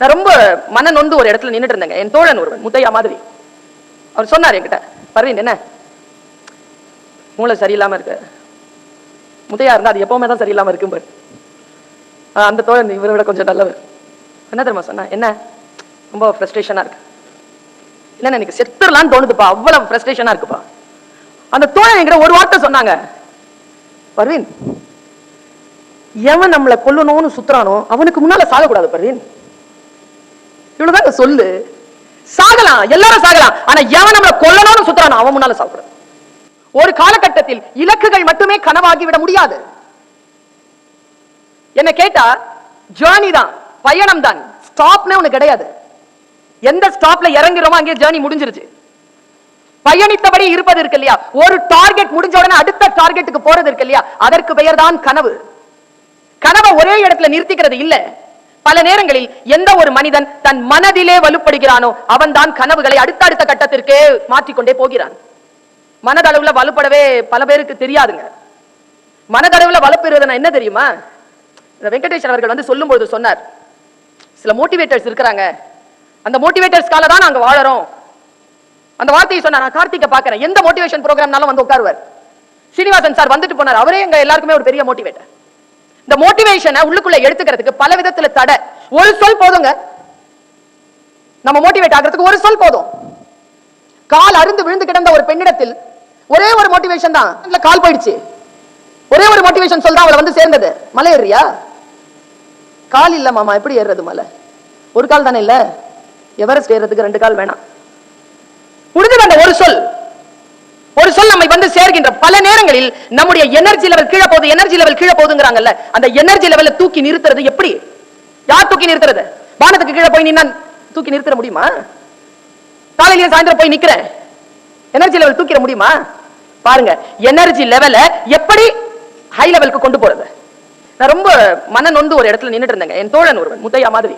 நான் ரொம்ப மன நொந்து ஒரு இடத்துல நின்னுட்டு இருந்தேங்க. என் தோழன் ஒருவன், முத்தையா மாதிரி, அவர் சொன்னார் என்கிட்ட, பர்வீன் என்ன மூளை சரியில்லாம இருக்கு, முத்தையா இருந்தா அது எப்பவுமே தான் சரியில்லாம இருக்கும். அந்த தோழன் இவரை விட கொஞ்சம் நல்லவர். என்ன தெரியுமா சொன்னா, என்ன ரொம்ப ஃப்ரஸ்ட்ரேஷனா இருக்கு, இல்லைன்னா எனக்கு செத்துடலான்னு தோணுதுப்பா, அவ்வளவு ஃப்ரஸ்ட்ரேஷனா இருக்குப்பா. அந்த தோழன் என்கிட்ட ஒரு வார்த்தை சொன்னாங்க, பர்வீன் எவன் நம்மளை கொல்லணும்னு சுத்துறானோ அவனுக்கு முன்னால சாகக்கூடாது பர்வீன். இவ்வளவுதாங்க சொல்லு. சாகலாம், எல்லாரும் சாகலாம், ஆனா எவன் நம்மளை கொல்லணும்னு சுத்துறானோ அவன் முன்னால சாகக்கூடாது. ஒரு காலகட்டத்தில் இலக்குகள் மட்டுமே கனவாகி விட முடியாது. என்ன கேட்டா ஜர்னி தான், பயணம் தான், ஸ்டாப்னே ஒண்ணு கிடையாது. எந்த ஸ்டாப்ல இறங்குறோமோ அங்கே ஜர்னி முடிஞ்சிருச்சு. பயணித்தபடி இருப்பது இருக்கு இல்லையா, ஒரு டார்கெட் முடிஞ்ச உடனே அடுத்த டார்கெட்டுக்கு போறது இருக்கு இல்லையா, அதற்கு பெயர் தான் கனவு. கனவை ஒரே இடத்துல நிறுத்திக்கிறது இல்ல. பல நேரங்களில் எந்த ஒரு மனிதன் தன் மனதிலே வலுப்படுகிறானோ அவன் தான் கனவுகளை அடுத்தடுத்த கட்டத்திற்கே மாற்றிக்கொண்டே போகிறான். மனதளவுல வலுப்படவே பல பேருக்கு தெரியாதுங்க. மனதளவுல வலுப்பெறுவதுன்னா என்ன தெரியுமா, வெங்கடேஷ் அவர்கள் வந்து சொல்லும் பொழுது சொன்னார், சில மோட்டிவேட்டர்ஸ் இருக்கிறாங்க, அந்த மோட்டிவேட்டர்ஸ்கால தான் நாங்க வாழறோம். அந்த வார்த்தையை சொன்னா, நான் கார்த்திகை பார்க்கிறேன், எந்த மோட்டிவேஷன் ப்ரோக்ராம்னாலும் வந்து உட்காருவார். சீனிவாசன் சார் வந்துட்டு போனார், அவரே எங்க எல்லாருக்குமே ஒரு பெரிய மோட்டிவேட்டர். இந்த மோட்டிவேஷனை உள்ளுக்குள்ள எடுத்துக்கிறதுக்கு பல விதத்துல தடை. ஒரு சொல் போதுங்க, நம்ம மோட்டிவேட் ஆகிறதுக்கு ஒரு சொல் போதும். கால் அருந்து விழுந்து கிடந்த ஒரு பெண்ணிடத்தில் ஒரே ஒரு மோட்டிவேஷன் தான், கால் போயிடுச்சு, ஒரே ஒரு மோட்டிவேஷன் சொல்றா அவளை வந்து சேர்ந்தது. மலை ஏறியா? கால் இல்ல மாமா, எப்படி ஏறுறது மலை? ஒரு கால் தானே இல்ல, எவரெஸ்ட் ஏறதுக்கு 2 கால் வேணாம். முடிஞ்சு அந்த ஒரு சொல், ஒரு சொல் நம்மை வந்து சேர்க்கின்ற. பல நேரங்களில் நம்முடைய எனர்ஜி லெவல் கீழே போகுது, எனர்ஜி லெவல் கீழே போகுதுங்கறாங்கல்ல, அந்த எனர்ஜி லெவலை தூக்கி நிறுத்துறது எப்படி? யார் தூக்கி நிறுத்துறது? வானத்துக்கு கீழே போய் நின்னா தூக்கி நிறுத்த முடியுமா? காலையில சாயந்தரம் போய் நிக்கிற எனர்ஜி லெவல் தூக்கிட முடியுமா? பாருங்க, எனர்ஜி லெவலை எப்படி ஹை லெவலுக்கு கொண்டு போறது. நான் ரொம்ப மன நொந்து ஒரு இடத்துல நின்னுட்டு இருந்தேங்க. என் தோழன் ஒருவன், முத்தையா மாதிரி,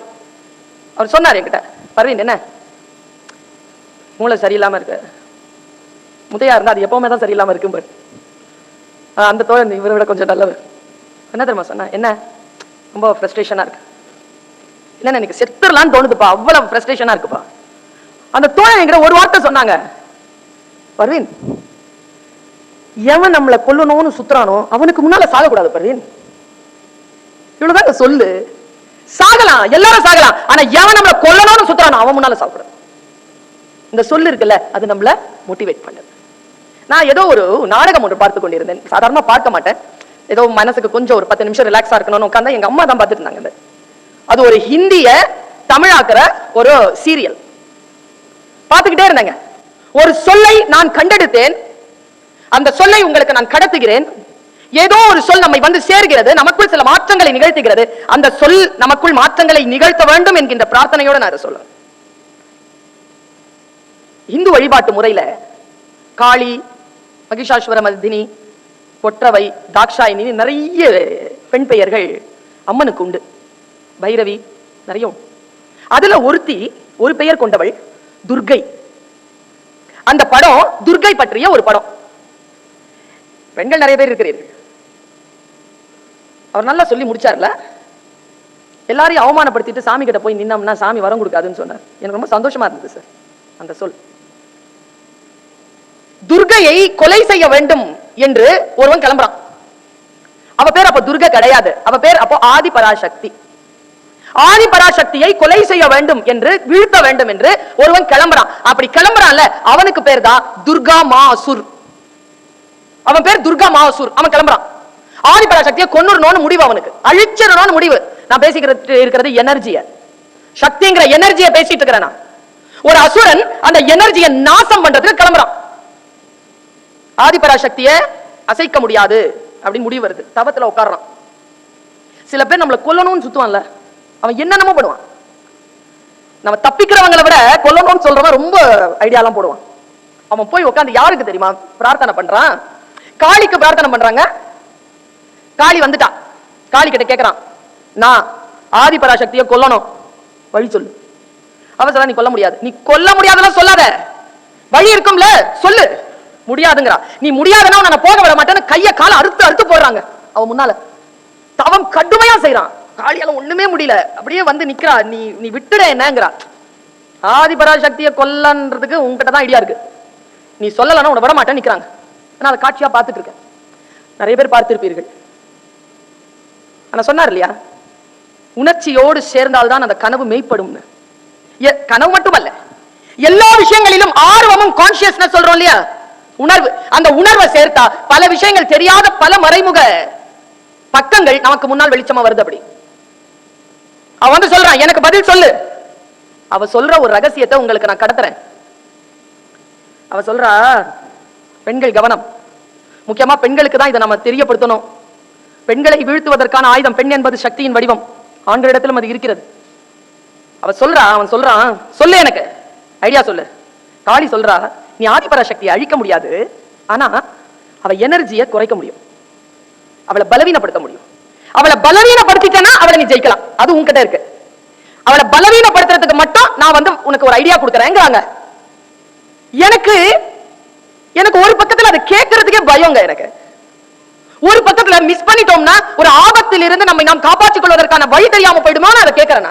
அவர் சொன்னார் என்கிட்ட, பர்வீன் என்ன மூளை சரியில்லாம இருக்கு, முத்தையா இருந்தா அது எப்பவுமே தான் சரியில்லாம இருக்கும். அந்த தோழன் இவரை விட கொஞ்சம் நல்லவர். என்ன தெரியுமா சொன்னா, என்ன ரொம்ப ஃப்ரஸ்ட்ரேஷனா இருக்கு, இல்லைன்னா எனக்கு செத்துடலான்னு தோணுதுப்பா, அவ்வளவு ஃப்ரஸ்ட்ரேஷனா இருக்குப்பா. அந்த தோழன் என்கிட்ட ஒரு வார்த்தை சொன்னாங்க, பர்வீன் எவன் நம்மளை கொல்லணும்னு சுத்துறானோ அவனுக்கு முன்னால சாகக்கூடாது பர்வீன். இவ்வளவுதாங்க சொல்லு. சாகலாம், எல்லாரும் சாகலாம், ஆனா எவன் நம்மளை கொல்லணும்னு சுத்துறானோ அவன் முன்னால சாகக்கூடாது. இந்த சொல்லு இருக்குல்ல, அது நம்மள மோட்டிவேட் பண்ணுது. நான் ஏதோ ஒரு நாடகம் ஒன்று பார்த்து கொண்டிருந்தேன். சாதாரணமா பார்க்க மாட்டேன், ஏதோ மனசுக்கு கொஞ்சம் ஒரு 10 நிமிஷம் ரிலாக்ஸா இருக்கணும்னு உட்கார்ந்தா எங்க அம்மா தான் பார்த்துட்டு இருந்தாங்க. அது ஒரு ஹிந்திய தமிழாக்குற ஒரு சீரியல் பார்த்துக்கிட்டே இருந்தாங்க. ஒரு சொல்லை நான் கண்டெடுத்தேன், அந்த சொல்லை உங்களுக்கு நான் கடத்துகிறேன். ஏதோ ஒரு சொல் நம்மை வந்து சேர்கிறது, நமக்குள் சில மாற்றங்களை நிகழ்த்துகிறது. அந்த சொல் நமக்குள் மாற்றங்களை நிகழ்த்த வேண்டும் என்கின்ற பிரார்த்தனையோடு நான் சொல்லுவேன். இந்து வழிபாட்டு முறையில காளி, மகிஷாசுவர மர்தினி, கொற்றவை, தாக்ஷாயினி நிறைய பெண் பெயர்கள் அம்மனுக்கு உண்டு. பைரவி நிறைய. அதுல ஒருத்தி, ஒரு பெயர் கொண்டவள் துர்கை. அந்த படம் துர்கை பற்றிய ஒரு படம். பெண்கள் நிறைய பேர் இருக்கிறீர்கள். அவர் நல்லா சொல்லி முடிச்சார்ல, எல்லாரையும் அவமானப்படுத்திட்டு சாமி கிட்ட போய் நின்னோம்னா சாமி வரம் கொடுக்காதுன்னு சொன்னார். எனக்கு ரொம்ப சந்தோஷமா இருந்தது சார் அந்த சொல். துர்கையை கொலை செய்ய வேண்டும் என்று ஒருவன் கிளம்புறான். அவ பேர் அப்ப துர்கை கிடையாது, அவ பேர் அப்போ ஆதி பராசக்தி. ஆதி பராசக்தியை கொலை செய்ய வேண்டும் என்று, வீழ்த்த வேண்டும் என்று ஒருவன் கிளம்புறான். அப்படி கிளம்புறான்ல, அவனுக்கு பேர் தான் துர்கா மாசுர். அவன் பேர் துர்கா மாசுர். அவன் கிளம்புறான், ஆதி பராசக்தியை கொன்னுறணும்னு முடிவு, அவனுக்கு அழிச்சிடணும்னு முடிவு. நான் பேசிக்கிறது இருக்கிறது எனர்ஜிய, சக்திங்கிற எனர்ஜியை பேசிட்டு இருக்கிறேன். ஒரு அசுரன் அந்த எனர்ஜியை நாசம் பண்றதுக்கு கிளம்புறான். ஆதி பராசக்தியை அசைக்க முடியாது அப்படின்னு முடிவு வருது. தவத்துல உட்கார்றான். சில பேர் நம்மளை கொல்லணும்னு சுத்துவான்ல, அவன் என்னென்னமோ பண்ணுவான். நம்ம தப்பிக்கிறவங்களை விட கொல்லணும்னு சொல்றவன் ரொம்ப ஐடியாலாம் போடுவான். அவன் போய் உட்காந்து யாருக்கு தெரியுமா பிரார்த்தனை பண்றான்? காளிக்கு பிரார்த்தனை பண்றாங்க. காளி வந்துட்டா. காளி கிட்ட கேட்கறான், நான் ஆதி பராசக்தியை கொல்லணும், வழி சொல்லு. அவ சொல்ல, நீ கொல்ல முடியாது. நீ கொல்ல முடியாதெல்லாம் சொல்லாத, வழி இருக்கும்ல சொல்லு. முடியாதுங்கிறா. நீ முடியாதுன்னா நான் போக விட மாட்டேன்னு கைய கால அறுத்து அறுத்து போடுறாங்க. அவன் முன்னால தவம் கடுமையா செய்யறான். காளியால ஒண்ணுமே முடியல, அப்படியே வந்து நிக்கிறா. நீ நீ விட்டுட என்னங்கிறா. ஆதிபராசக்தியை கொல்லன்றதுக்கு உங்ககிட்ட தான் ஐடியா இருக்கு, நீ சொல்லலன்னா உன்னை விட மாட்டேன் நிக்கிறாங்க. நான் அதை காட்சியா பார்த்துட்டு இருக்கேன். நிறைய பேர் பார்த்திருப்பீர்கள். ஆனா சொன்னார் இல்லையா, உணர்ச்சியோடு சேர்ந்தால்தான் அந்த கனவு மெய்ப்படும்னு. கனவு மட்டுமல்ல, எல்லா விஷயங்களிலும் ஆர்வமும் கான்சியஸ்னஸ் சொல்றோம் இல்லையா, உணர்வு. அந்த உணர்வை சேர்த்தா பல விஷயங்கள் தெரியாத பல மறைமுக பக்கங்கள் நமக்கு முன்னால் வெளிச்சமா வருது. அப்படி அவ வந்து சொல்றான், எனக்கு பதில் சொல்லு. அவ சொல்ற ஒரு ரகசியத்தை உங்களுக்கு நான் கடத்துறேன். அவ சொல்றா, பெண்கள் கவனம், முக்கியமா பெண்களுக்கு தான் இதை நம்ம தெரியப்படுத்தணும். பெண்களை வீழ்த்துவதற்கான ஆயுதம் பெண் என்பது சக்தியின் வடிவம், ஆண்களிடத்திலும் அது இருக்கிறது. அவன் சொல்றான், சொல்லு எனக்கு ஐடியா சொல்லு. காளி சொல்றா, நீ ஆதிபராசக்தியை அழிக்க முடியாது, ஆனா அவ எனர்ஜியை குறைக்க முடியும், அவளை பலவீனப்படுத்த முடியும். அவளை பலவீனப்படுத்திட்டனா அவளை நீ ஜெயிக்கலாம், அது உன்கிட்ட இருக்கு. அவளை பலவீனப்படுத்துறதுக்கு மட்டும் நான் வந்து உனக்கு ஒரு ஐடியா கொடுக்குறேங்கிறாங்க. எனக்கு ஒரு பக்கத்துல அதை கேட்கறதுக்கே பயங்க. எனக்கு ஒரு பக்கத்துல மிஸ் பண்ணிட்டோம்னா ஒரு ஆபத்தில் இருந்து நம்மை நாம் காப்பாற்றிக் கொள்வதற்கான வழி தெரியாம போயிடுமோ அதை கேட்கிறேன்.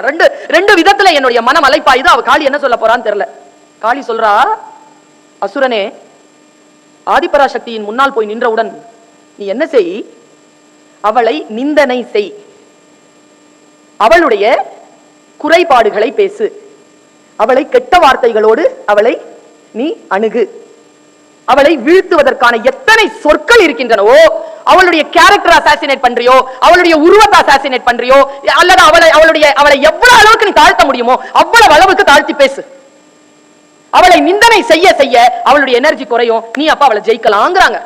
ரெண்டு விதத்துல என்னுடைய மனம் அலைப்பாயுது. அவ காளி என்ன சொல்ல போறான்னு தெரியல. காளி சொல்றா, அசுரனே, ஆதிபராசக்தியின் முன்னால் போய் நின்றவுடன் நீ என்ன செய், அவளை நிந்தனை செய், அவளுடைய குறைபாடுகளை பேசு, அவளை கெட்ட வார்த்தைகளோடு அவளை நீ அணுகு. அவளை வீழ்த்துவதற்கான எத்தனை சொற்கள் இருக்கின்றனவோ, அவளுடைய கேரக்டர் அசாசினேட் பண்றியோ, அவளுடைய உருவத்தை அசாசினேட் பண்றியோ, அல்லது அவளை எவ்வளவு அளவுக்கு நீ தாழ்த்த முடியுமோ அவ்வளவு அளவுக்கு தாழ்த்தி பேசு. அவளை நிந்தனை செய்ய செய்ய அவளுடைய எனர்ஜி குறையும், நீ அப்ப அவளை ஜெயிக்கலாங்கிறாங்க.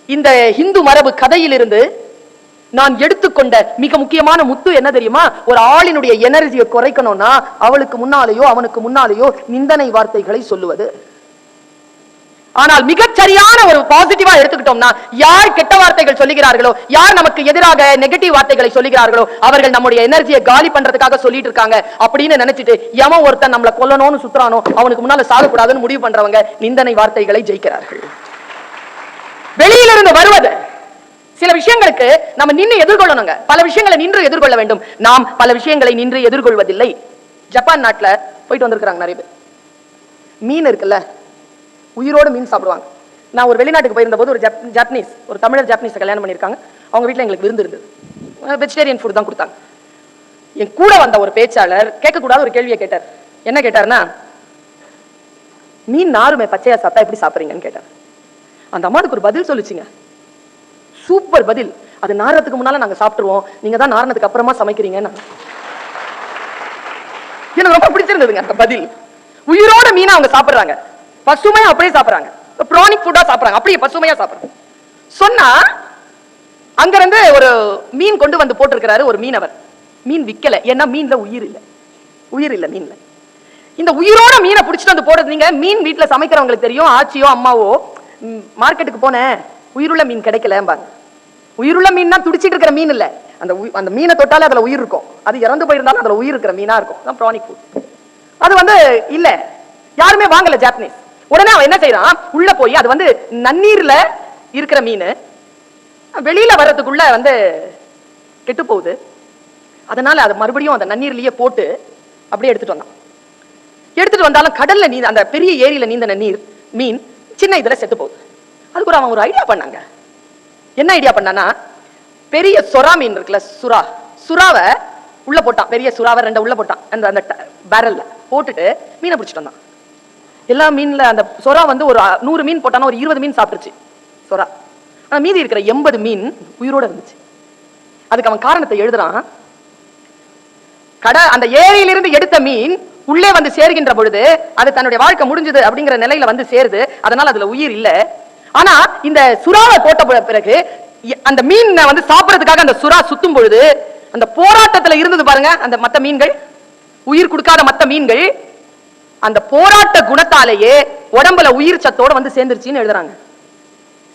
இந்த இந்து மரபு கதையிலிருந்து நான் எடுத்துக்கொண்ட மிக முக்கியமான முத்து என்ன தெரியுமா, ஒரு ஆளினுடைய எனர்ஜியை குறைக்கணும்னா அவளுக்கு முன்னாலேயோ அவனுக்கு முன்னாலேயோ நிந்தனை வார்த்தைகளை சொல்லுவது. ஆனால் மிகச் சரியான ஒரு பாசிட்டிவா எடுத்துக்கிட்டோம்னா, யார் கெட்ட வார்த்தைகள் சொல்லுகிறார்களோ, யார் நமக்கு எதிராக நெகட்டிவ் வார்த்தைகளை சொல்லுகிறார்களோ, அவர்கள் நம்முடைய எனர்ஜியை காலி பண்றதுக்காக சொல்லிட்டு இருக்காங்க அப்படின்னு நினைச்சிட்டு எவன் ஒருத்தன் நம்மளை கொல்லணும்னு சுத்துறானோ அவனுக்கு முன்னால சாகக்கூடாதுன்னு முடிவு பண்றவங்க நிந்தனை வார்த்தைகளை ஜெயிக்கிறார்கள். வெளியிலிருந்து வருவது சில விஷயங்களுக்கு நம்ம நின்று எதிர்கொள்ளணுங்க. பல விஷயங்களை நின்று எதிர்கொள்ள வேண்டும். நாம் பல விஷயங்களை நின்று எதிர்கொள்வதில்லை. ஜப்பான் நாட்டுல போயிட்டு வந்திருக்கிறாங்க நிறைய பேர். மீன் இருக்குல்ல, உயிரோடு மீன் சாப்பிடுவாங்க. நான் ஒரு வெளிநாட்டுக்கு போயிருந்த போது ஒரு ஜாப்பனீஸ், ஒரு தமிழர் ஜாப்பனீஸ் கல்யாணம் பண்ணியிருக்காங்க. அவங்க வீட்டில் எங்களுக்கு விருந்து இருந்தது. வெஜிடேரியன் ஃபுட் தான் கொடுத்தாங்க. என் கூட வந்த ஒரு பேச்சாளர் கேட்கக்கூடாத ஒரு கேள்வியை கேட்டார். என்ன கேட்டார்னா, மீன் நாருமே பச்சையா சாப்பிட்டா எப்படி சாப்பிட்றீங்கன்னு கேட்டார். அந்த அம்மாவுக்கு ஒரு பதில் சொல்லிச்சுங்க, சூப்பர் பதில். அது நாரத்துக்கு முன்னால நாங்க சாப்பிட்டுருவோம், நீங்க தான் நாரணத்துக்கு அப்புறமா சமைக்கிறீங்க. எனக்கு ரொம்ப பிடிச்சிருந்ததுங்க அந்த பதில். உயிரோட மீனை அவங்க சாப்பிடுறாங்க, பசுமையா அப்படியே சாப்பிடுறாங்க, ப்ரானிக் ஃபுட்டா சாப்பிடுறாங்க, அப்படியே பசுமையா சாப்பிடுறாங்க. சொன்னா அங்க இருந்து ஒரு மீன் கொண்டு வந்து போட்டிருக்கிறாரு ஒரு மீனவர். மீன் விக்கல, ஏன்னா மீன்ல உயிர் இல்ல மீன்ல. இந்த உயிரோட மீனை பிடிச்சிட்டு வந்து போடுறது. நீங்க மீன் வீட்டுல சமைக்கிறவங்களுக்கு தெரியும், ஆச்சியோ அம்மாவோ மார்க்கெட்டுக்கு போன உயிருள்ள மீன் கிடைக்கலம்பாங்க. உயிருள்ள மீன் தான் துடிச்சிட்டு இருக்கிற மீன் இல்ல, அந்த மீனை தொட்டாலே அதுல உயிர் இருக்கும். அது இறந்து போயிருந்தாலும் அதுல உயிர் இருக்கிற மீனா இருக்கும். அதான் ப்ரானிக் ஃபுட். அது வந்து இல்ல, யாருமே வாங்கல ஜாப்பனீஸ். உடனே அவன் என்ன செய்யறான், உள்ள போய் அது வந்து நன்னீர்ல இருக்கிற மீன் வெளியில வர்றதுக்குள்ள வந்து கெட்டு போகுது. அதனால அது மறுபடியும் அந்த நன்னீர்லயே போட்டு அப்படியே எடுத்துட்டு வந்தான். எடுத்துட்டு வந்தாலும் கடல்ல நீ அந்த பெரிய ஏரியில நீந்த நீர் மீன் சின்ன இதுல செத்து போகுது. அதுக்கு அவன் ஒரு ஐடியா பண்ணாங்க. என்ன ஐடியா பண்ணானா, பெரிய சொரா மீன் இருக்குல்ல, சுறாவை உள்ள போட்டான். பெரிய சுறாவை 2 உள்ள போட்டான். அந்த பேரல்ல போட்டுட்டு மீனை பிடிச்சிட்டு வந்தான். எல்லா மீன்ல அந்த சொரா வந்து ஒரு 100 மீன் போட்டானா ஒரு 20 மீன் சாப்பிட்டுருச்சு சொரா. ஆனா மீதி இருக்கிற 80 மீன் உயிரோட இருந்துச்சு. அதுக்கு அவன் காரணத்தை எழுதுறான். அந்த ஏரியிலிருந்து எடுத்த மீன் உள்ளே வந்து சேர்கின்ற பொழுது அது தன்னுடைய வாழ்க்கை முடிஞ்சது அப்படிங்கிற நிலையில வந்து சேருது. அதனால அதுல உயிர் இல்ல. ஆனா இந்த சுறாவை போட்ட பிறகு அந்த மீன் வந்து சாப்பிடறதுக்காக அந்த சுறா சுத்தும் பொழுது அந்த போராட்டத்துல இருந்தது பாருங்க, அந்த மத்த மீன்கள், உயிர் கொடுக்காத மத்த மீன்கள் அந்த போராட்ட குணத்தாலேயே உடம்புல உயிர் சத்தோட வந்து சேர்ந்துருச்சுன்னு எழுதுறாங்க.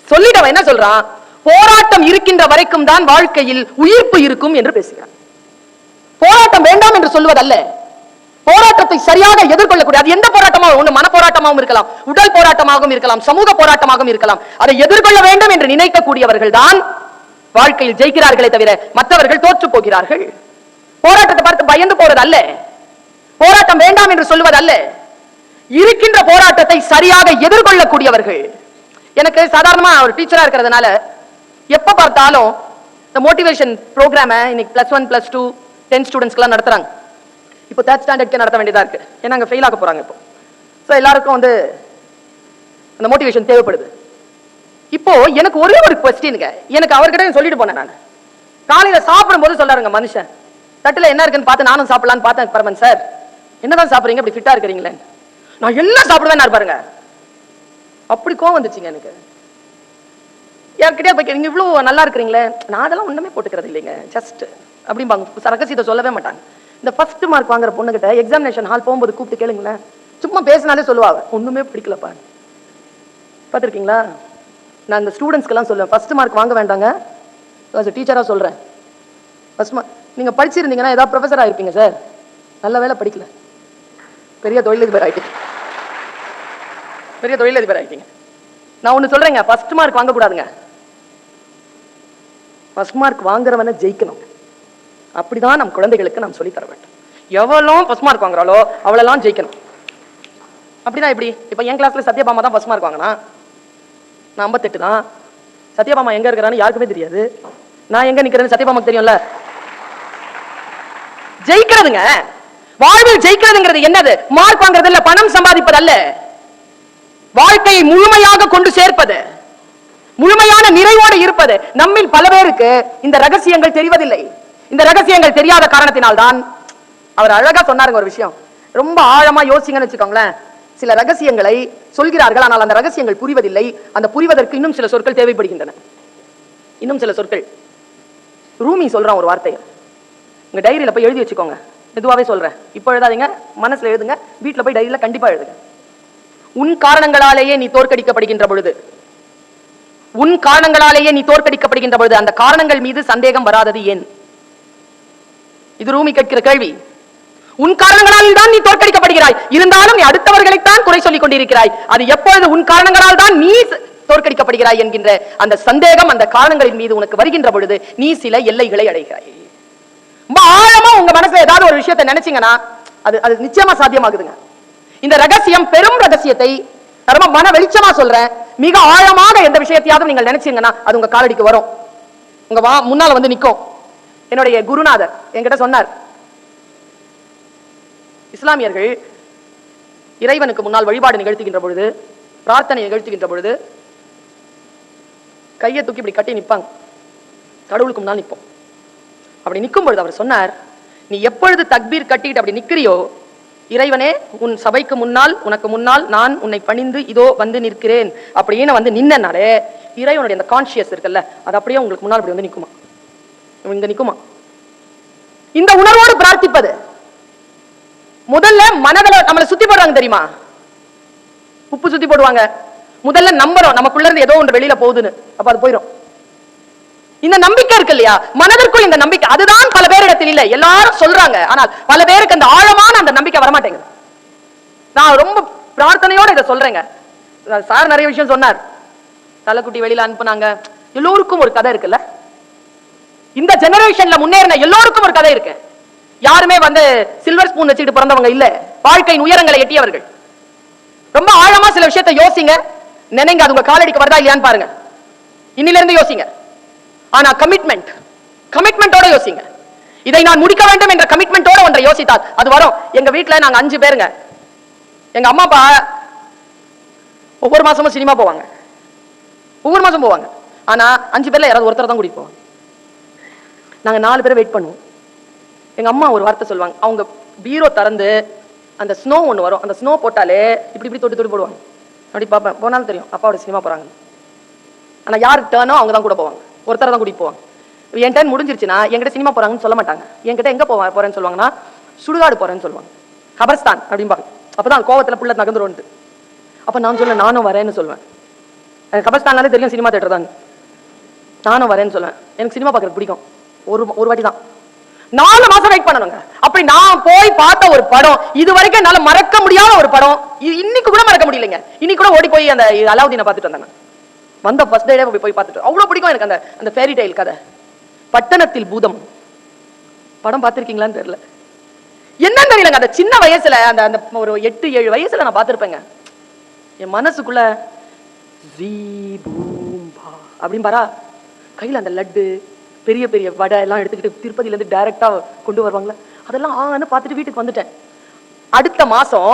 சொல்லிட்டவன் என்ன சொல்றான், போராட்டம் இருக்கின்ற வரைக்கும் தான் வாழ்க்கையில் உயிர்ப்பு இருக்கும் என்று பேசுகிறான். போராட்டம் வேண்டாம் என்று சொல்வதல்ல, போராட்டத்தை சரியாக எதிர்கொள்ளக்கூடிய, அது எந்த போராட்டமாகவும், ஒண்ணு மன போராட்டமாகவும் இருக்கலாம், உடல் போராட்டமாகவும் இருக்கலாம், சமூக போராட்டமாகவும் இருக்கலாம். அதை எதிர்கொள்ள வேண்டும் என்று நினைக்கக்கூடியவர்கள் தான் வாழ்க்கையில் ஜெயிக்கிறார்களே தவிர மற்றவர்கள் தோற்று போகிறார்கள். போராட்டத்தை பார்த்து பயந்து போறது அல்ல, போராட்டம் வேண்டாம் என்று சொல்லுவது அல்ல, இருக்கின்ற போராட்டத்தை சரியாக எதிர்கொள்ளக்கூடியவர்கள். எனக்கு சாதாரணமா ஒரு டீச்சரா இருக்கிறதுனால எப்ப பார்த்தாலும் இந்த மோட்டிவேஷன் ப்ரோக்ராம இன்னைக்கு +1 +2 10 ஸ்டூடெண்ட்ஸ்க்குலாம் நடத்துறாங்க. இப்போ 3rd ஸ்டாண்டர்ட்க்கு நடத்த வேண்டியதா இருக்கு, ஏன்னா அங்க ஃபெயில் ஆக போறாங்க. இப்போ ஸோ எல்லாருக்கும் வந்து அந்த மோட்டிவேஷன் தேவைப்படுது. இப்போ எனக்கு ஒரே ஒரு கொஸ்டினுங்க, எனக்கு அவர்கிட்ட சொல்லிட்டு போனேன். நான் காலையில சாப்பிடும் போது சொல்றாருங்க மனுஷன், தட்டுல என்ன இருக்குன்னு பார்த்து நானும் சாப்பிடலான்னு பார்த்தேன். பரமன் சார் என்னதான் சாப்பிடுறீங்க, அப்படி ஃபிட்டா இருக்கிறீங்களே? நான் எல்லாம் சாப்பிடுவேன் பாருங்க. அப்படி கோவம் வந்துச்சுங்க எனக்கு. யார்கிட்டயே போய் நீங்க இவ்வளவு நல்லா இருக்கிறீங்களே, நான் அதெல்லாம் ஒண்ணுமே போட்டுக்கிறது இல்லைங்க, ஜஸ்ட் அப்படிம்பாங்க. ரகசியத்தை சொல்லவே மாட்டாங்க. இந்த ஃபர்ஸ்ட் மார்க் வாங்குற பொண்ணுகிட்ட எக்ஸாமினேஷன் ஹால் போகும்போது கூப்பிட்டு கேளுங்களேன், சும்மா பேசினாலே சொல்லுவாங்க ஒண்ணுமே பிடிக்கலப்பா. பார்த்துருக்கீங்களா? நான் இந்த ஸ்டூடெண்ட்ஸ்க்கெல்லாம் சொல்லுவேன், ஃபர்ஸ்ட் மார்க் வாங்க வேண்டாங்க. டீச்சரா சொல்றேன், ஃபர்ஸ்ட் மார்க் நீங்க படிச்சிருந்தீங்கன்னா ஏதாவது ப்ரொஃபஸர் ஆயிருப்பீங்க சார், நல்ல வேலை படிக்கல, பெரிய தொழிலதிபர் ஆயிட்டீங்க, பெரிய தொழிலதிபர் ஆயிட்டீங்க. நான் ஒண்ணு சொல்றேங்க, ஃபர்ஸ்ட் மார்க் வாங்க கூடாதுங்க, ஃபர்ஸ்ட் மார்க் வாங்குறவன ஜெயிக்கணும். அப்படிதான் நம் குழந்தைகளுக்கு நாம் சொல்லி தர வேண்டும். எவ்வளவு ஃபர்ஸ்ட் மார்க் வாங்குறாளோ அவளெல்லாம் ஜெயிக்கணும். அப்படிதான் எப்படி? இப்ப என் கிளாஸ்ல சத்யபாமா தான் ஃபர்ஸ்ட் மார்க் வாங்கினா, நான் 58 தான். சத்யபாமா எங்க இருக்கிறான்னு யாருக்குமே தெரியாது, நான் எங்க நிக்கிறேன்னு சத்யபாமாக்கு தெரியும்ல. ஜெயிக்கிறதுங்க, வாழ்வில் ஜெயிக்கிறதுங்கிறது என்னது? மார்க் வாங்குறது இல்ல, பணம் சம்பாதிப்பது அல்ல, வாழ்க்கையை முழுமையாக கொண்டு சேர்ப்பது, முழுமையான நிறைவோடு இருப்பது. நம்மில் பல பேருக்கு இந்த ரகசியங்கள் தெரிவதில்லை. இந்த ரகசியங்கள் தெரியாத காரணத்தினால் தான் அவர் அழகா சொன்னாருங்க ஒரு விஷயம், ரொம்ப ஆழமா யோசிங்கன்னு வச்சுக்கோங்களேன். சில ரகசியங்களை சொல்கிறார்கள், ஆனால் அந்த ரகசியங்கள் புரிவதில்லை. அந்த புரிவதற்கு இன்னும் சில சொற்கள் தேவைப்படுகின்றன, இன்னும் சில சொற்கள். ரூமி சொல்றான் ஒரு வார்த்தையை, உங்க டைரியில போய் எழுதி வச்சுக்கோங்க. மெதுவாவே சொல்றேன், இப்போ எழுதாதீங்க, மனசுல எழுதுங்க, வீட்டுல போய் டைரியில கண்டிப்பா எழுதுங்க. உன் காரணங்களாலேயே நீ தோற்கடிக்கப்படுகின்ற பொழுது, உன் காரணங்களாலேயே நீ தோற்கடிக்கப்படுகின்ற பொழுது அந்த காரணங்கள் மீது சந்தேகம் வராதது ஏன்? இது ரூமி கேட்கிற கேள்வி. உன் காரணங்களால் தான் நீ தோற்கடிக்கப்படுகிறாய், இருந்தாலும் நீ அடுத்தவர்களைத்தான் குறை சொல்லிக் கொண்டிருக்கிறாய். அது எப்பொழுது உன் காரணங்களால் தான் நீ தோற்கடிக்கப்படுகிறாய் என்கின்ற அந்த சந்தேகம் அந்த காரணங்களின் மீது உனக்கு வருகின்ற பொழுது நீ சில எல்லைகளை அடைகிறாய். ரொம்ப ஆழமா உங்க மனசுல ஏதாவது ஒரு விஷயத்தை நினைச்சீங்கன்னா அது நிச்சயமா சாத்தியமாகுதுங்க. இந்த ரகசியம் பெரும் ரகசியத்தை ரொம்ப மன வெளிச்சமா சொல்றேன், மிக ஆழமாக எந்த விஷயத்தையாவது நீங்கள் நினைச்சீங்கன்னா அது உங்க காலடிக்கு வரும், உங்க முன்னால வந்து நிற்கும். என்னுடைய குருநாதர் என்கிட்ட சொன்னார், இஸ்லாமியர்கள் இறைவனுக்கு முன்னால் வழிபாடு நிகழ்த்துகின்ற பொழுது, பிரார்த்தனை நிகழ்த்துகின்ற பொழுது கையை தூக்கி இப்படி கட்டி நிற்பாங்க, கடவுளுக்கு முன்னால் நிற்போம். அப்படி நிற்கும் பொழுது அவர் சொன்னார், நீ எப்பொழுது தக்பீர் கட்டிட்டு அப்படி நிற்கிறியோ, இறைவனே உன் சபைக்கு முன்னால் உனக்கு முன்னால் நான் உன்னை பணிந்து இதோ வந்து நிற்கிறேன் அப்படின்னு வந்து நின்னாலே இறைவனுடைய அந்த கான்சியஸ் இருக்குல்ல, அது அப்படியே உங்களுக்கு முன்னால் அப்படி வந்து நிற்குமா, இங்க நிற்குமா. இந்த உணர்வோடு பிரார்த்திப்பது. முதல்ல மனதில் நம்மளை சுத்தி போடுறாங்க தெரியுமா, உப்பு சுத்தி போடுவாங்க. முதல்ல நம்புறோம் நமக்குள்ள இருந்து ஏதோ ஒன்று வெளியில போகுதுன்னு, அப்ப அது போயிடும். இந்த நம்பிக்கை இருக்கு இல்லையா, மனதிற்குள் இந்த நம்பிக்கை, அதுதான் பல பேரிடத்தில் இல்லை. எல்லாரும் சொல்றாங்க, ஆனால் பல பேருக்கு அந்த ஆழமான அந்த நம்பிக்கை வரமாட்டேங்குது. நான் ரொம்ப பிரார்த்தனையோட இதை சொல்றேங்க. சார் நிறைய விஷயம் சொன்னார், தலைக்குட்டி வெளியில அனுப்புனாங்க, எல்லோருக்கும் ஒரு கதை இருக்குல்ல. இந்த ஜெனரேஷன்ல முன்னேறின எல்லோருக்கும் ஒரு கதை இருக்கு. யாருமே வந்து சில்வர் ஸ்பூன் வச்சுட்டு பிறந்தவங்க இல்ல, வாழ்க்கையின் உயரங்களை எட்டியவர்கள். ரொம்ப ஆழமா சில விஷயத்தை யோசிங்க, நினைங்க, அது உங்க காலடிக்கு வருதா இல்லையான்னு பாருங்க. இன்னில இருந்து யோசிங்க. ஆனா கமிட்மெண்டோட யோசிங்க. இதை நான் முடிக்க வேண்டும் என்ற கமிட்மெண்டோட ஒன்றை யோசித்தால் அது வரும். எங்க வீட்டுல நாங்க 5 பேருங்க. எங்க அம்மா அப்பா ஒவ்வொரு மாசமும் சினிமா போவாங்க, ஒவ்வொரு மாசம் போவாங்க. ஆனா 5 பேர்ல யாராவது ஒருத்தர் தான் கூட்டிட்டு போவாங்க. நாங்க 4 பேரை வெயிட் பண்ணுவோம். எங்க அம்மா ஒரு வார்த்தை சொல்லுவாங்க, அவங்க பீரோ திறந்து அந்த ஸ்னோ ஒண்ணு வரும், அந்த ஸ்னோ போட்டாலே இப்படி இப்படி தொட்டு தொட்டு போடுவாங்க. அப்படி பார்ப்பேன், போனாலும் தெரியும் அப்பாவோட சினிமா போறாங்க. ஆனா யாருக்கு டேர்னோ அவங்க தான் கூட போவாங்க, ஒருத்தர் தான் கூட்டிட்டு போவாங்க. என் டைம் முடிஞ்சிருச்சுன்னா என்கிட்ட சினிமா போறாங்கன்னு சொல்ல மாட்டாங்க. என்கிட்ட எங்க போறேன்னு சொல்லுவாங்கன்னா சுடுகாடு போறேன்னு சொல்லுவாங்க, கபர்ஸ்தான் அப்படிம்பாங்க. அப்பதான் கோவத்துல புள்ள நகர்ந்துருவோன்ட்டு. அப்ப நான் சொல்ல நானும் வரேன்னு சொல்லுவேன். எனக்கு கபர்ஸ்தானாலே தெரியும் சினிமா தேட்டர் தான், நானும் வரேன்னு சொல்லுவேன். எனக்கு சினிமா பார்க்கறது பிடிக்கும். ஒரு வாட்டி தான் 4 மாசம் வெயிட் பண்ணணுங்க. அப்படி நான் போய் பார்த்த ஒரு படம், இது வரைக்கும் என்னால மறக்க முடியாத ஒரு படம், இன்னைக்கு கூட மறக்க முடியலைங்க. இன்னைக்கு கூட ஓடி போய் அந்த அலாவுதீனை பார்த்துட்டு வந்தாங்க. வந்த ஃபர்ஸ்ட் டே போய் பார்த்துட்டு அவ்வளவு பிடிக்கும் எனக்கு அந்த ஃபேரி டெய்ல் கதை. பட்டணத்தில் பூதம் படம் பார்த்திருக்கீங்களான்னு தெரியல, என்னன்னு தெரியலங்க. அந்த சின்ன வயசுல அந்த ஒரு 8-7 வயசுல நான் பார்த்திருப்பேங்க. என் மனசுக்குள்ள அப்படின்னு பாரா கையில அந்த லட்டு பெரிய பெரிய வடை எல்லாம் எடுத்துக்கிட்டு திருப்பதியில இருந்து டைரக்டா கொண்டு வருவாங்களா, அதெல்லாம் பார்த்துட்டு வீட்டுக்கு வந்துட்டேன். அடுத்த மாசம்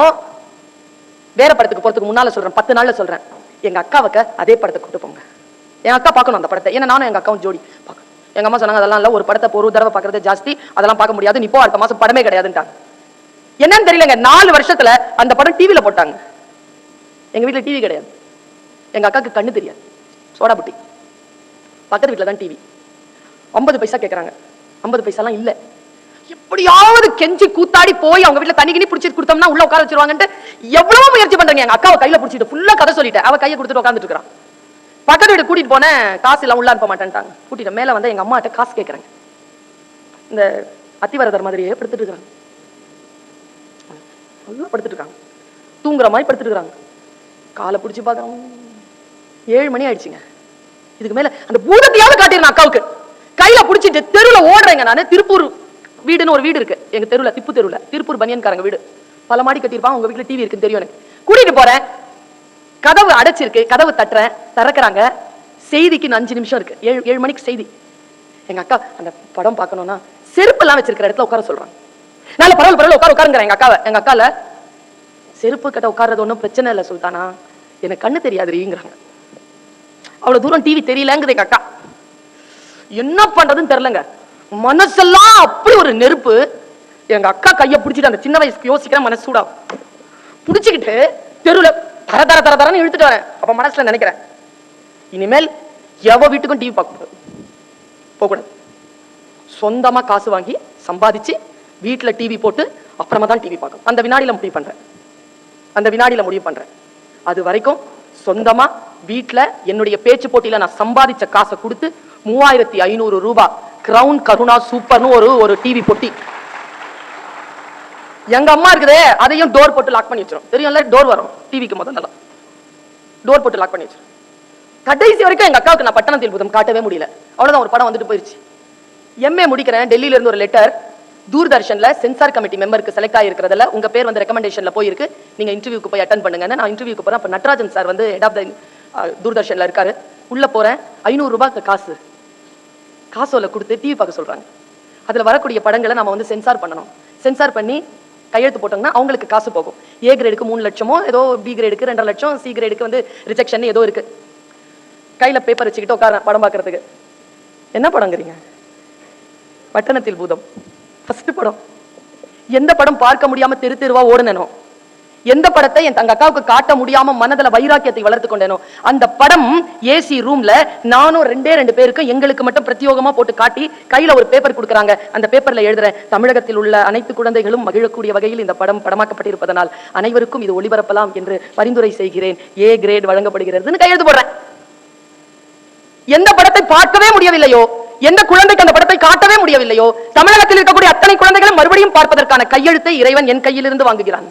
வேற படத்துக்கு போறதுக்கு முன்னால சொல்றேன், 10 நாள்ல சொல்றேன், எங்க அக்காவுக்கு அதே படத்தை கூட்டு போங்க. என் அக்கா பார்க்கணும் அந்த படத்தை. ஏன்னா நானும் எங்க அக்காவும் ஜோடி பார்க்கணும். எங்க அம்மா சொன்னாங்க அதெல்லாம் இல்ல, ஒரு படத்தை ஒரு தடவை பார்க்கறது ஜாஸ்தி, அதெல்லாம் பார்க்க முடியாது, நீ போ, அடுத்த மாசம் படமே கிடையாதுன்ட்டாங்க. என்னன்னு தெரியலங்க, 4 வருஷத்துல அந்த படம் டிவில போட்டாங்க. எங்க வீட்டுல டிவி கிடையாது, எங்க அக்காவுக்கு கண்ணு தெரியாது, சோடா புட்டி. பக்கத்து வீட்டுல தான் டிவி. 50 பைசா கேட்கறாங்க, 50 பைசாலாம் இல்ல. எப்படியாவது கெஞ்சி கூத்தாடி போய் அவங்க வீட்டுல தண்ணி கிணி பிடிச்சிட்டு கொடுத்தோம்னா உள்ள உட்கார வச்சிருவாங்கன்ட்டு எவ்வளவு முயற்சி பண்றீங்க. எங்க அக்காவை கையில பிடிச்சிட்டு ஃபுல்லா கதை சொல்லிட்டேன், அவ கையை கொடுத்துட்டு உட்காந்துட்டு இருக்கான். பக்கத்து வீடு கூட்டிட்டு போனேன், காசு எல்லாம் உள்ள அனுப்ப மாட்டேன்ட்டாங்க. கூட்டிட்டு மேல வந்து எங்க அம்மா கிட்ட காசு கேட்கறாங்க. இந்த அத்திவரதர் மாதிரியே படுத்துட்டு இருக்காங்க, படுத்துட்டு இருக்காங்க, தூங்குற மாதிரி படுத்துட்டு இருக்காங்க. காலை பிடிச்சி பாக்குறோம், 7 மணி ஆயிடுச்சுங்க. இதுக்கு மேல அந்த பூதத்தையாவது காட்டிடுறேன் அக்காவுக்கு. கையில பிடிச்சிட்டு தெருவுல ஓடுறேங்க. நானு திருப்பூர் வீடுன்னு ஒரு வீடு இருக்கு எங்க தெருவுல, திப்பு தெருவுல, திருப்பூர் பனியன்காரங்க வீடு, பல மாடி கட்டியிருப்பாங்க. உங்க வீட்டுல டிவி இருக்குன்னு தெரியும் எனக்கு. கூட்டிட்டு போறேன், கதவு அடைச்சிருக்கு, கதவு தட்டுறேன், திறக்கிறாங்க. செய்திக்கு 5 நிமிஷம் இருக்கு, 7 மணிக்கு செய்தி. எங்க அக்கா அந்த படம் பார்க்கணும்னா செருப்பு எல்லாம் வச்சிருக்கிற இடத்துல உட்கார சொல்றாங்க. நல்ல பரவாயில்ல உட்காருங்கிறேன் எங்க அக்காவை. எங்க அக்கால செருப்பு கட்ட உட்கார்றது ஒன்றும் பிரச்சனை இல்லை சுல்தானா, எனக்கு கண்ணு தெரியாதுங்கிறாங்க. அவ்வளவு தூரம் டிவி தெரியலங்குது எங்க அக்கா. என்ன பண்றதுன்னு தெரியலங்க, மனசெல்லாம் அப்படி ஒரு நெருப்பு. எங்க அக்கா கையை பிடிச்சிட்டு, அந்த சின்ன வயசுக்கு யோசிக்கிற மனசு சூடா பிடிச்சிக்கிட்டு தெருவுல தர தர தர தரன்னு இழுத்துட்டு வரேன். அப்ப மனசுல நினைக்கிறேன், இனிமேல் எவ வீட்டுக்கும் டிவி பார்க்க போகக்கூடாது. சொந்தமா காசு வாங்கி சம்பாதிச்சு வீட்டுல டிவி போட்டு அப்புறமா தான் டிவி பார்க்கணும். அந்த வினாடியில முடிவு பண்றேன். அது வரைக்கும் சொந்தமா வீட்டுல என்னுடைய பேச்சு போட்டியில நான் சம்பாதிச்ச காசை கொடுத்து 3500 ரூபாய் கிரவுன் கருணா சூப்பர்னு ஒரு டிவி போட்டி எங்க அம்மா இருக்குதே, அதையும் டோர் போட்டு லாக் பண்ணி வச்சிரும். தெரியும்ல, டோர் வரும் டிவிக்கு முதல்ல, டோர் போட்டு லாக் பண்ணி வச்சிரும். கடைசி வரைக்கும் எங்க அக்காவுக்கு நான் பட்டணத்தில் பூதம் காட்டவே முடியல. அவ்வளவுதான், ஒரு படம் வந்துட்டு போயிருச்சு. எம்ஏ முடிக்கிறேன், டெல்லியில இருந்து ஒரு லெட்டர், தூர்தர்ஷன்ல சென்சார் கமிட்டி மெம்பருக்கு செலக்ட் ஆயிருக்கிறதுல உங்க பேர் வந்து ரெக்கமெண்டேஷன்ல போயிருக்கு, நீங்க இன்டர்வியூக்கு போய் அட்டெண்ட் பண்ணுங்க. நான் இன்டர்வியூக்கு போறேன். அப்ப நட்ராஜன் சார் வந்து ஹெட் ஆஃப் த தூர்தர்ஷன்ல இருக்காரு. உள்ள போறேன், 500 ரூபாய் காசோல கொடுத்து டிவி பார்க்க சொல்றாங்க. அதுல வரக்கூடிய படங்களை நம்ம வந்து சென்சார் பண்ணணும். சென்சார் பண்ணி கையெழுத்து போட்டோம்னா அவங்களுக்கு காசு போகும். ஏ கிரேடுக்கு 3 லட்சமோ ஏதோ, பி கிரேடுக்கு 2.5 லட்சம், சி கிரேடுக்கு வந்து ரிஜெக்ஷன் ஏதோ இருக்கு. கையில பேப்பர் வச்சுக்கிட்டு உட்கார படம் பார்க்கறதுக்கு. என்ன படங்கிறீங்க? பட்டணத்தில் பூதம் ஃபர்ஸ்ட் படம். எந்த படம் பார்க்க முடியாம தெரு தெருவா ஓடுனேனோ, எந்த படத்தை என் தங்க அக்காவுக்கு காட்ட முடியாம மனதுல வைராக்கியத்தை வளர்த்து கொண்டேனோ, அந்த படம் ஏசி ரூம்ல நானும் 2 பேருக்கு எங்களுக்கு மட்டும் பிரத்யோகமா போட்டு காட்டி கையில ஒரு பேப்பர் கொடுக்குறாங்க. அந்த பேப்பர்ல எழுதுறேன், தமிழகத்தில் உள்ள அனைத்து குழந்தைகளும் மகிழக்கூடிய வகையில் இந்த படம் படமாக்கப்பட்டிருப்பதனால் அனைவருக்கும் இது ஒளிபரப்பலாம் என்று பரிந்துரை செய்கிறேன், ஏ கிரேட் வழங்கப்படுகிறதுன்னு கையெழுத்து போடுறேன். எந்த படத்தை பார்க்கவே முடியவில்லையோ, எந்த குழந்தைக்கு அந்த படத்தை காட்டவே முடியவில்லையோ, தமிழகத்தில் இருக்கக்கூடிய அத்தனை குழந்தைகளும் மறுபடியும் பார்ப்பதற்கான கையெழுத்தை இறைவன் என் கையிலிருந்து வாங்குகிறான்.